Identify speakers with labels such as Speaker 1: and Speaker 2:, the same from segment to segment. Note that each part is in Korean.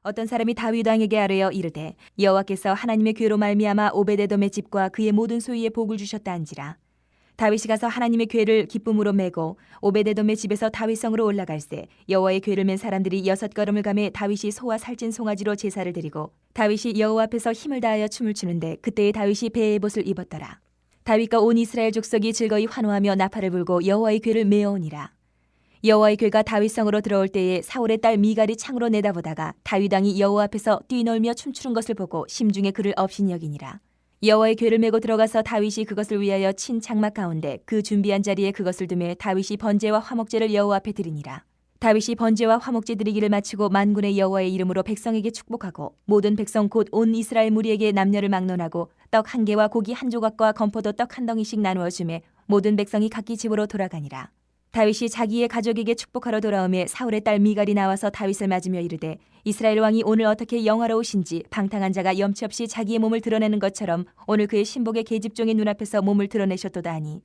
Speaker 1: 어떤 사람이 다윗 왕에게 아뢰어 이르되 여호와께서 하나님의 궤로 말미암아 오베데돔의 집과 그의 모든 소유에 복을 주셨다 한지라. 다윗이 가서 하나님의 궤를 기쁨으로 메고 오베데돔의 집에서 다윗성으로 올라갈새 여호와의 궤를 맨 사람들이 6걸음을 가매 다윗이 소와 살찐 송아지로 제사를 드리고 다윗이 여호와 앞에서 힘을 다하여 춤을 추는데 그때에 다윗이 배의 옷을 입었더라. 다윗과 온 이스라엘 족속이 즐거이 환호하며 나팔을 불고 여호와의 궤를 메어오니라. 여호와의 궤가 다윗성으로 들어올 때에 사울의 딸 미갈이 창으로 내다보다가 다윗 왕이 여호와 앞에서 뛰놀며 춤추는 것을 보고 심중에 그를 업신이 여기니라. 여호와의 궤를 메고 들어가서 다윗이 그것을 위하여 친 장막 가운데 그 준비한 자리에 그것을 두매 다윗이 번제와 화목제를 여호와 앞에 드리니라. 다윗이 번제와 화목제 드리기를 마치고 만군의 여호와의 이름으로 백성에게 축복하고 모든 백성 곧 온 이스라엘 무리에게 남녀를 막론하고 떡 한 개와 고기 한 조각과 건포도 떡 한 덩이씩 나누어 주매 모든 백성이 각기 집으로 돌아가니라. 다윗이 자기의 가족에게 축복하러 돌아오매 사울의 딸 미갈이 나와서 다윗을 맞으며 이르되 이스라엘 왕이 오늘 어떻게 영화로우신지 방탕한 자가 염치 없이 자기의 몸을 드러내는 것처럼 오늘 그의 신복의 계집종의 눈앞에서 몸을 드러내셨도다 하니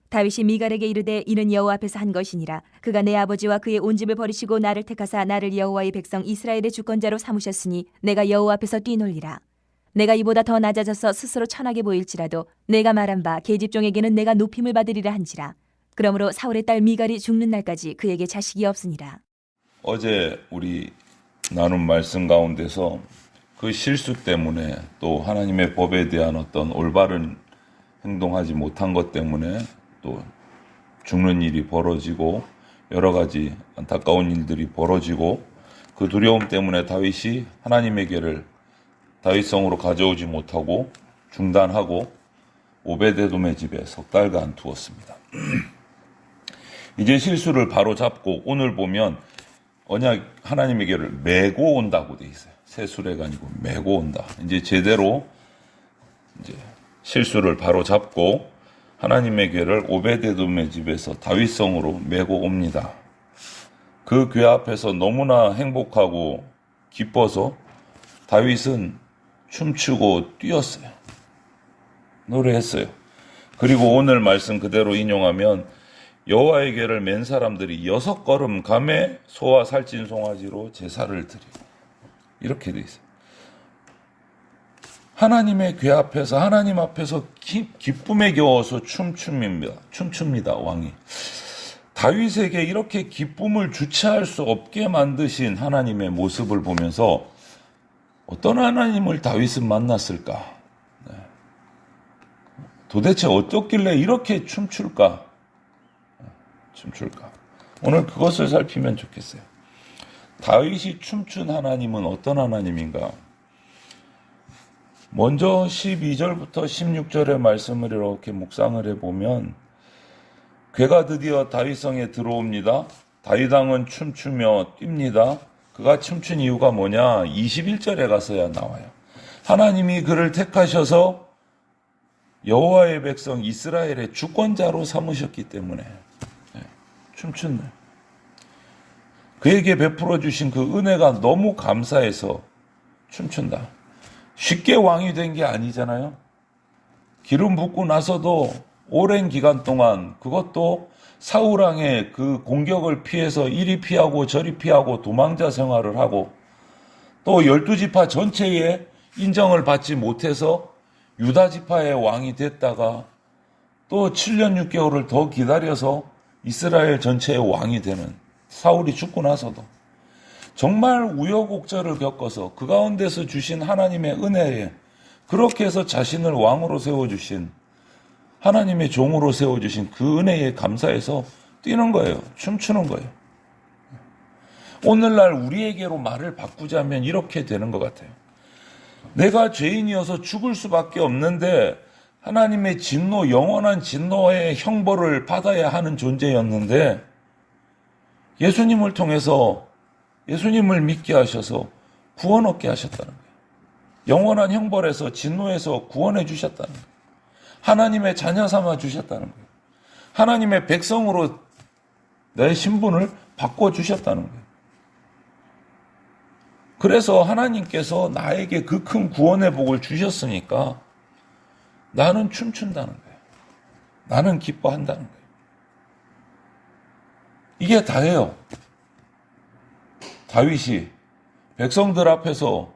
Speaker 1: 다윗이 미갈에게 이르되 이는 여호와 앞에서 한 것이니라. 그가 내 아버지와 그의 온 집을 버리시고 나를 택하사 나를 여호와의 백성 이스라엘의 주권자로 삼으셨으니 내가 여호와 앞에서 뛰놀리라. 내가 이보다 더 낮아져서 스스로 천하게 보일지라도 내가 말한 바 계집종에게는 내가 높임을 받으리라 한지라. 그러므로 사울의 딸 미갈이 죽는 날까지 그에게 자식이 없으니라.
Speaker 2: 어제 우리 나눈 말씀 가운데서 그 실수 때문에 또 하나님의 법에 대한 어떤 올바른 행동하지 못한 것 때문에 또 죽는 일이 벌어지고 여러 가지 안타까운 일들이 벌어지고 그 두려움 때문에 다윗이 하나님의 궤를 다윗성으로 가져오지 못하고 중단하고 오베데돔의 집에 석 달간 두었습니다. 이제 실수를 바로 잡고 오늘 보면 언약 하나님의 궤를 메고 온다고 돼 있어요. 새 수레가 아니고 메고 온다. 이제 제대로 이제 실수를 바로 잡고 하나님의 궤를 오베데돔의 집에서 다윗성으로 메고 옵니다. 그 궤 앞에서 너무나 행복하고 기뻐서 다윗은 춤추고 뛰었어요. 노래했어요. 그리고 오늘 말씀 그대로 인용하면 여호와의 궤를 맨 사람들이 6걸음 감에 소와 살찐 송아지로 제사를 드리고 이렇게 돼 있어요. 하나님의 궤 앞에서 하나님 앞에서 기쁨에 겨워서 춤춥니다. 왕이. 다윗에게 이렇게 기쁨을 주체할 수 없게 만드신 하나님의 모습을 보면서 어떤 하나님을 다윗은 만났을까? 도대체 어떻길래 이렇게 춤출까? 오늘 그것을 살피면 좋겠어요. 다윗이 춤춘 하나님은 어떤 하나님인가? 먼저 12절부터 16절의 말씀을 이렇게 묵상을 해보면 궤가 드디어 다윗성에 들어옵니다. 다윗 왕은 춤추며 뜁니다. 그가 춤춘 이유가 뭐냐? 21절에 가서야 나와요. 하나님이 그를 택하셔서 여호와의 백성 이스라엘의 주권자로 삼으셨기 때문에 춤춘다. 그에게 베풀어 주신 그 은혜가 너무 감사해서 춤춘다. 쉽게 왕이 된 게 아니잖아요. 기름 붓고 나서도 오랜 기간 동안 그것도 사울왕의 그 공격을 피해서 이리 피하고 저리 피하고 도망자 생활을 하고 또 12지파 전체에 인정을 받지 못해서 유다 지파의 왕이 됐다가 또 7년 6개월을 더 기다려서 이스라엘 전체의 왕이 되는 사울이 죽고 나서도 정말 우여곡절을 겪어서 그 가운데서 주신 하나님의 은혜에 그렇게 해서 자신을 왕으로 세워주신 하나님의 종으로 세워주신 그 은혜에 감사해서 뛰는 거예요. 춤추는 거예요. 오늘날 우리에게로 말을 바꾸자면 이렇게 되는 것 같아요. 내가 죄인이어서 죽을 수밖에 없는데 하나님의 진노, 영원한 진노의 형벌을 받아야 하는 존재였는데 예수님을 통해서 예수님을 믿게 하셔서 구원 얻게 하셨다는 거예요. 영원한 형벌에서 진노에서 구원해 주셨다는 거예요. 하나님의 자녀 삼아 주셨다는 거예요. 하나님의 백성으로 내 신분을 바꿔주셨다는 거예요. 그래서 하나님께서 나에게 그 큰 구원의 복을 주셨으니까 나는 춤춘다는 거예요. 나는 기뻐한다는 거예요. 이게 다예요. 다윗이 백성들 앞에서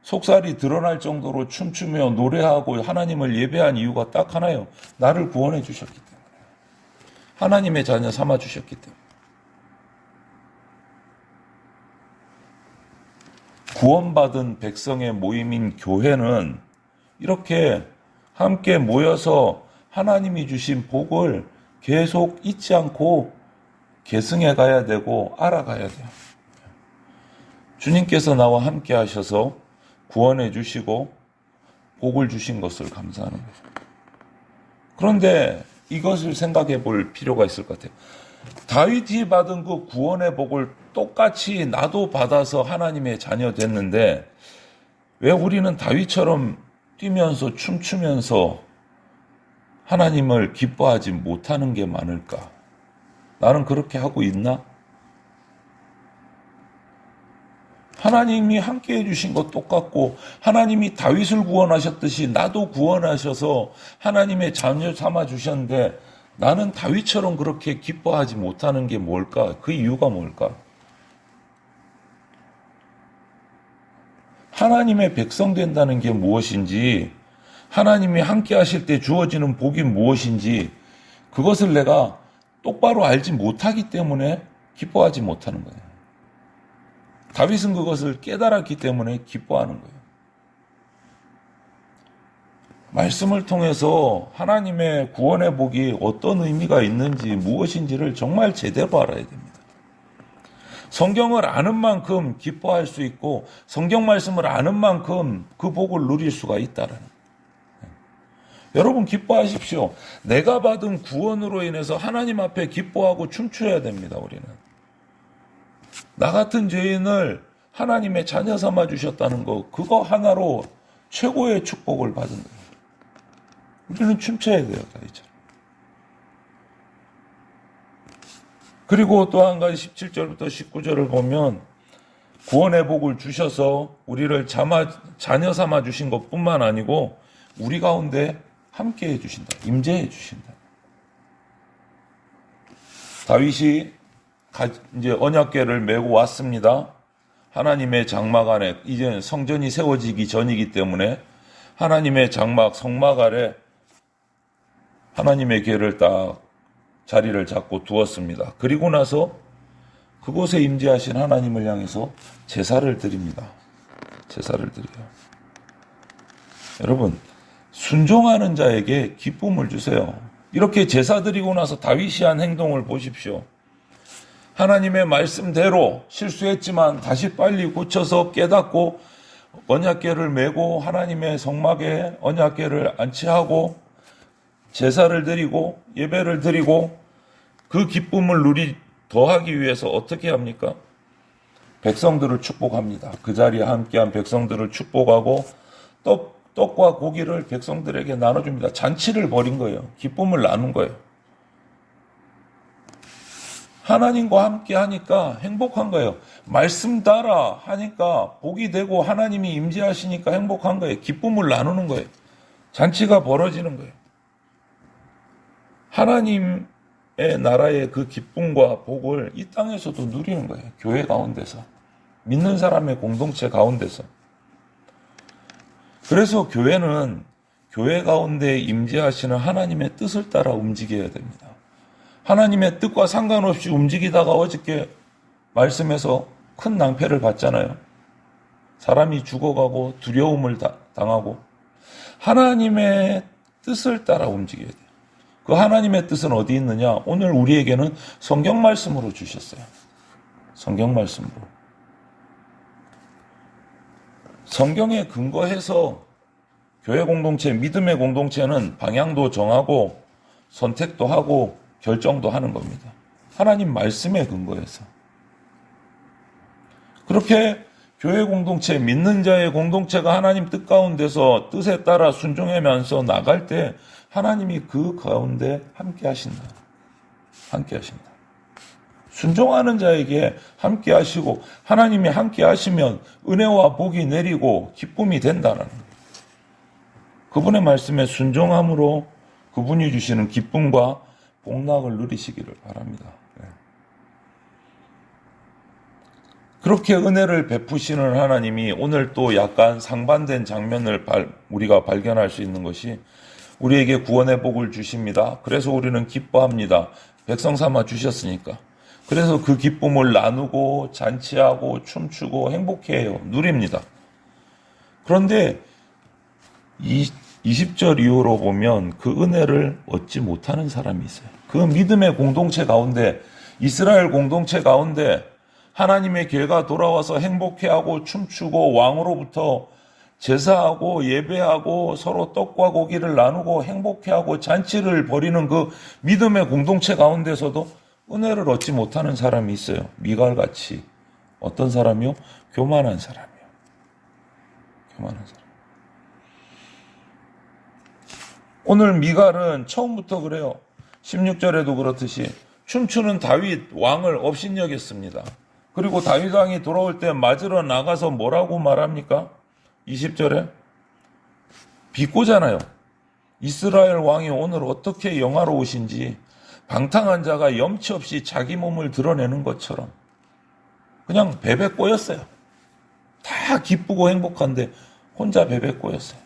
Speaker 2: 속살이 드러날 정도로 춤추며 노래하고 하나님을 예배한 이유가 딱 하나예요. 나를 구원해 주셨기 때문에. 하나님의 자녀 삼아 주셨기 때문에. 구원받은 백성의 모임인 교회는 이렇게 함께 모여서 하나님이 주신 복을 계속 잊지 않고 계승해 가야 되고 알아가야 돼요. 주님께서 나와 함께 하셔서 구원해 주시고 복을 주신 것을 감사하는 거죠. 그런데 이것을 생각해 볼 필요가 있을 것 같아요. 다윗이 받은 그 구원의 복을 똑같이 나도 받아서 하나님의 자녀 됐는데 왜 우리는 다윗처럼 뛰면서 춤추면서 하나님을 기뻐하지 못하는 게 많을까? 나는 그렇게 하고 있나? 하나님이 함께 해주신 것 똑같고 하나님이 다윗을 구원하셨듯이 나도 구원하셔서 하나님의 자녀 삼아 주셨는데 나는 다윗처럼 그렇게 기뻐하지 못하는 게 뭘까? 그 이유가 뭘까? 하나님의 백성 된다는 게 무엇인지, 하나님이 함께 하실 때 주어지는 복이 무엇인지 그것을 내가 똑바로 알지 못하기 때문에 기뻐하지 못하는 거예요. 다윗은 그것을 깨달았기 때문에 기뻐하는 거예요. 말씀을 통해서 하나님의 구원의 복이 어떤 의미가 있는지 무엇인지를 정말 제대로 알아야 됩니다. 성경을 아는 만큼 기뻐할 수 있고 성경 말씀을 아는 만큼 그 복을 누릴 수가 있다는 거예요. 여러분 기뻐하십시오. 내가 받은 구원으로 인해서 하나님 앞에 기뻐하고 춤춰야 됩니다. 우리는. 나 같은 죄인을 하나님의 자녀 삼아 주셨다는 거, 그거 하나로 최고의 축복을 받은 거예요. 우리는 춤춰야 돼요. 다윗처럼. 그리고 또 한 가지 17절부터 19절을 보면 구원의 복을 주셔서 우리를 자녀 삼아 주신 것뿐만 아니고 우리 가운데 함께 해주신다. 임재해 주신다. 다윗이 이제 언약궤를 메고 왔습니다. 하나님의 장막 안에 이제 성전이 세워지기 전이기 때문에 하나님의 장막 성막 아래 하나님의 궤를 딱 자리를 잡고 두었습니다. 그리고 나서 그곳에 임재하신 하나님을 향해서 제사를 드립니다. 제사를 드려요. 여러분 순종하는 자에게 기쁨을 주세요. 이렇게 제사 드리고 나서 다윗이 한 행동을 보십시오. 하나님의 말씀대로 실수했지만 다시 빨리 고쳐서 깨닫고 언약궤를 메고 하나님의 성막에 언약궤를 안치하고 제사를 드리고 예배를 드리고 그 기쁨을 더하기 위해서 어떻게 합니까? 백성들을 축복합니다. 그 자리에 함께한 백성들을 축복하고 떡과 고기를 백성들에게 나눠줍니다. 잔치를 벌인 거예요. 기쁨을 나눈 거예요. 하나님과 함께 하니까 행복한 거예요. 말씀 따라 하니까 복이 되고 하나님이 임재하시니까 행복한 거예요. 기쁨을 나누는 거예요. 잔치가 벌어지는 거예요. 하나님의 나라의 그 기쁨과 복을 이 땅에서도 누리는 거예요. 교회 가운데서. 믿는 사람의 공동체 가운데서. 그래서 교회는 교회 가운데 임재하시는 하나님의 뜻을 따라 움직여야 됩니다. 하나님의 뜻과 상관없이 움직이다가 어저께 말씀에서 큰 낭패를 봤잖아요. 사람이 죽어가고 두려움을 당하고 하나님의 뜻을 따라 움직여야 돼요. 그 하나님의 뜻은 어디 있느냐? 오늘 우리에게는 성경 말씀으로 주셨어요. 성경 말씀으로. 성경에 근거해서 교회 공동체, 믿음의 공동체는 방향도 정하고 선택도 하고 결정도 하는 겁니다. 하나님 말씀에 근거해서. 그렇게 교회 공동체, 믿는 자의 공동체가 하나님 뜻 가운데서 뜻에 따라 순종하면서 나갈 때 하나님이 그 가운데 함께 하신다. 함께 하신다. 순종하는 자에게 함께 하시고 하나님이 함께 하시면 은혜와 복이 내리고 기쁨이 된다는 거예요. 그분의 말씀에 순종함으로 그분이 주시는 기쁨과 복락을 누리시기를 바랍니다. 그렇게 은혜를 베푸시는 하나님이 오늘 또 약간 상반된 장면을 우리가 발견할 수 있는 것이 우리에게 구원의 복을 주십니다. 그래서 우리는 기뻐합니다. 백성 삼아 주셨으니까. 그래서 그 기쁨을 나누고 잔치하고 춤추고 행복해해요. 누립니다. 그런데 20절 이후로 보면 그 은혜를 얻지 못하는 사람이 있어요. 그 믿음의 공동체 가운데, 이스라엘 공동체 가운데 하나님의 괴가 돌아와서 행복해하고 춤추고 왕으로부터 제사하고 예배하고 서로 떡과 고기를 나누고 행복해하고 잔치를 벌이는 그 믿음의 공동체 가운데서도 은혜를 얻지 못하는 사람이 있어요. 미갈같이. 어떤 사람이요? 교만한 사람이요. 교만한 사람. 오늘 미갈은 처음부터 그래요. 16절에도 그렇듯이 춤추는 다윗 왕을 업신여겼습니다. 그리고 다윗 왕이 돌아올 때 맞으러 나가서 뭐라고 말합니까? 20절에 비꼬잖아요. 이스라엘 왕이 오늘 어떻게 영화로우신지 방탕한 자가 염치 없이 자기 몸을 드러내는 것처럼 그냥 베베 꼬였어요. 다 기쁘고 행복한데 혼자 베베 꼬였어요.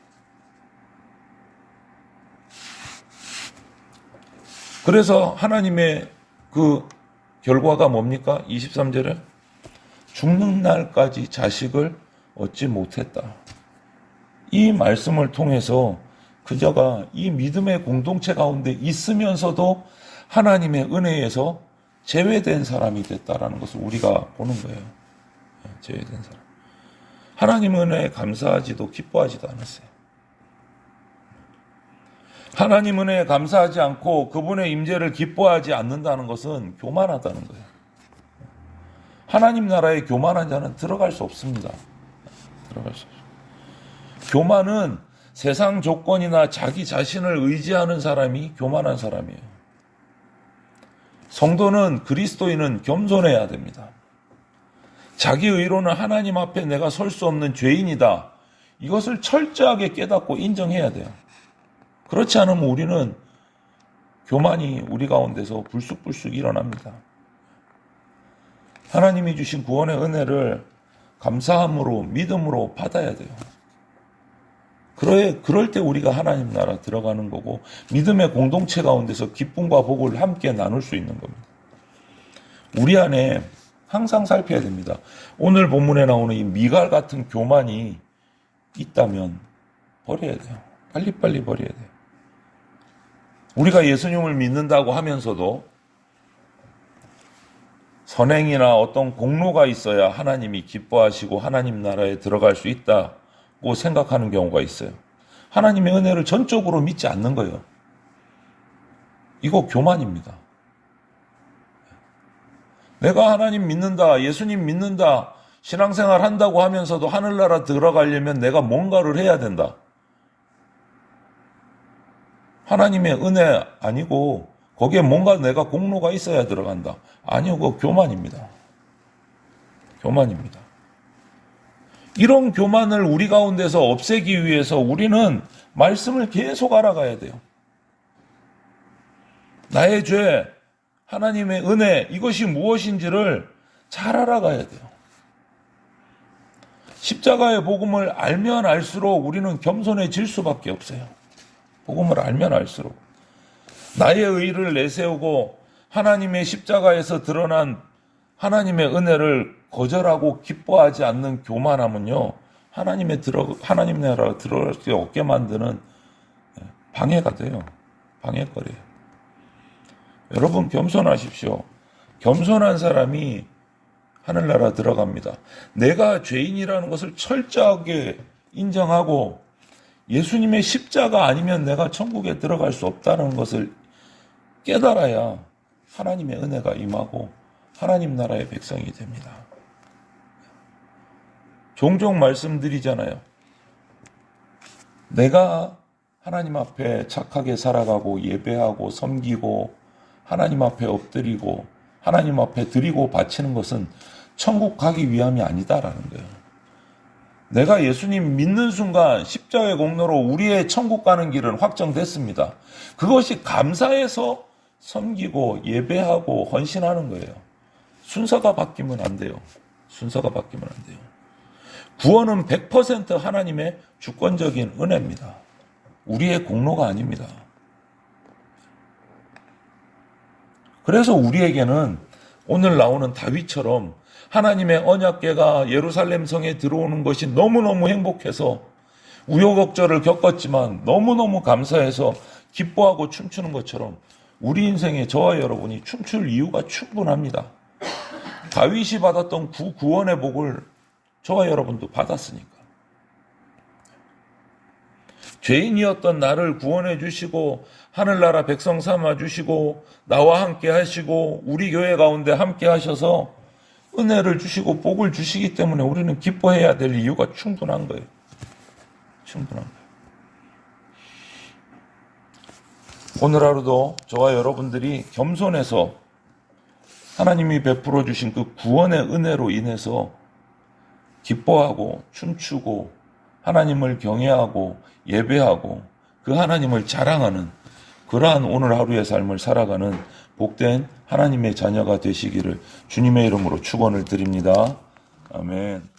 Speaker 2: 그래서 하나님의 그 결과가 뭡니까? 23절에 죽는 날까지 자식을 얻지 못했다. 이 말씀을 통해서 그저가 이 믿음의 공동체 가운데 있으면서도 하나님의 은혜에서 제외된 사람이 됐다라는 것을 우리가 보는 거예요. 제외된 사람. 하나님 은혜에 감사하지도 기뻐하지도 않았어요. 하나님 은혜에 감사하지 않고 그분의 임재를 기뻐하지 않는다는 것은 교만하다는 거예요. 하나님 나라에 교만한 자는 들어갈 수 없습니다. 들어갈 수 없어요. 교만은 세상 조건이나 자기 자신을 의지하는 사람이 교만한 사람이에요. 성도는 그리스도인은 겸손해야 됩니다. 자기 의로는 하나님 앞에 내가 설 수 없는 죄인이다. 이것을 철저하게 깨닫고 인정해야 돼요. 그렇지 않으면 우리는 교만이 우리 가운데서 불쑥불쑥 일어납니다. 하나님이 주신 구원의 은혜를 감사함으로 믿음으로 받아야 돼요. 그럴 때 우리가 하나님 나라 들어가는 거고 믿음의 공동체 가운데서 기쁨과 복을 함께 나눌 수 있는 겁니다. 우리 안에 항상 살펴야 됩니다. 오늘 본문에 나오는 이 미갈 같은 교만이 있다면 버려야 돼요. 빨리빨리 버려야 돼요. 우리가 예수님을 믿는다고 하면서도 선행이나 어떤 공로가 있어야 하나님이 기뻐하시고 하나님 나라에 들어갈 수 있다고 생각하는 경우가 있어요. 하나님의 은혜를 전적으로 믿지 않는 거예요. 이거 교만입니다. 내가 하나님 믿는다, 예수님 믿는다, 신앙생활 한다고 하면서도 하늘나라 들어가려면 내가 뭔가를 해야 된다. 하나님의 은혜 아니고 거기에 뭔가 내가 공로가 있어야 들어간다. 아니요, 그거 교만입니다. 교만입니다. 이런 교만을 우리 가운데서 없애기 위해서 우리는 말씀을 계속 알아가야 돼요. 나의 죄, 하나님의 은혜, 이것이 무엇인지를 잘 알아가야 돼요. 십자가의 복음을 알면 알수록 우리는 겸손해질 수밖에 없어요. 복음을 알면 알수록. 나의 의를 내세우고 하나님의 십자가에서 드러난 하나님의 은혜를 거절하고 기뻐하지 않는 교만함은요, 하나님 나라가 들어갈 수 없게 만드는 방해가 돼요. 방해거리예요. 여러분 겸손하십시오. 겸손한 사람이 하늘나라 들어갑니다. 내가 죄인이라는 것을 철저하게 인정하고 예수님의 십자가 아니면 내가 천국에 들어갈 수 없다는 것을 깨달아야 하나님의 은혜가 임하고 하나님 나라의 백성이 됩니다. 종종 말씀드리잖아요. 내가 하나님 앞에 착하게 살아가고 예배하고 섬기고 하나님 앞에 엎드리고 하나님 앞에 드리고 바치는 것은 천국 가기 위함이 아니다라는 거예요. 내가 예수님 믿는 순간 십자가의 공로로 우리의 천국 가는 길은 확정됐습니다. 그것이 감사해서 섬기고 예배하고 헌신하는 거예요. 순서가 바뀌면 안 돼요. 순서가 바뀌면 안 돼요. 구원은 100% 하나님의 주권적인 은혜입니다. 우리의 공로가 아닙니다. 그래서 우리에게는 오늘 나오는 다윗처럼 하나님의 언약궤가 예루살렘 성에 들어오는 것이 너무너무 행복해서 우여곡절을 겪었지만 너무너무 감사해서 기뻐하고 춤추는 것처럼 우리 인생에 저와 여러분이 춤출 이유가 충분합니다. 다윗이 받았던 구원의 복을 저와 여러분도 받았으니까. 죄인이었던 나를 구원해 주시고 하늘나라 백성 삼아 주시고 나와 함께 하시고 우리 교회 가운데 함께 하셔서 은혜를 주시고 복을 주시기 때문에 우리는 기뻐해야 될 이유가 충분한 거예요. 충분한 거예요. 오늘 하루도 저와 여러분들이 겸손해서 하나님이 베풀어 주신 그 구원의 은혜로 인해서 기뻐하고 춤추고 하나님을 경외하고 예배하고 그 하나님을 자랑하는 그러한 오늘 하루의 삶을 살아가는 복된 하나님의 자녀가 되시기를 주님의 이름으로 축원을 드립니다. 아멘.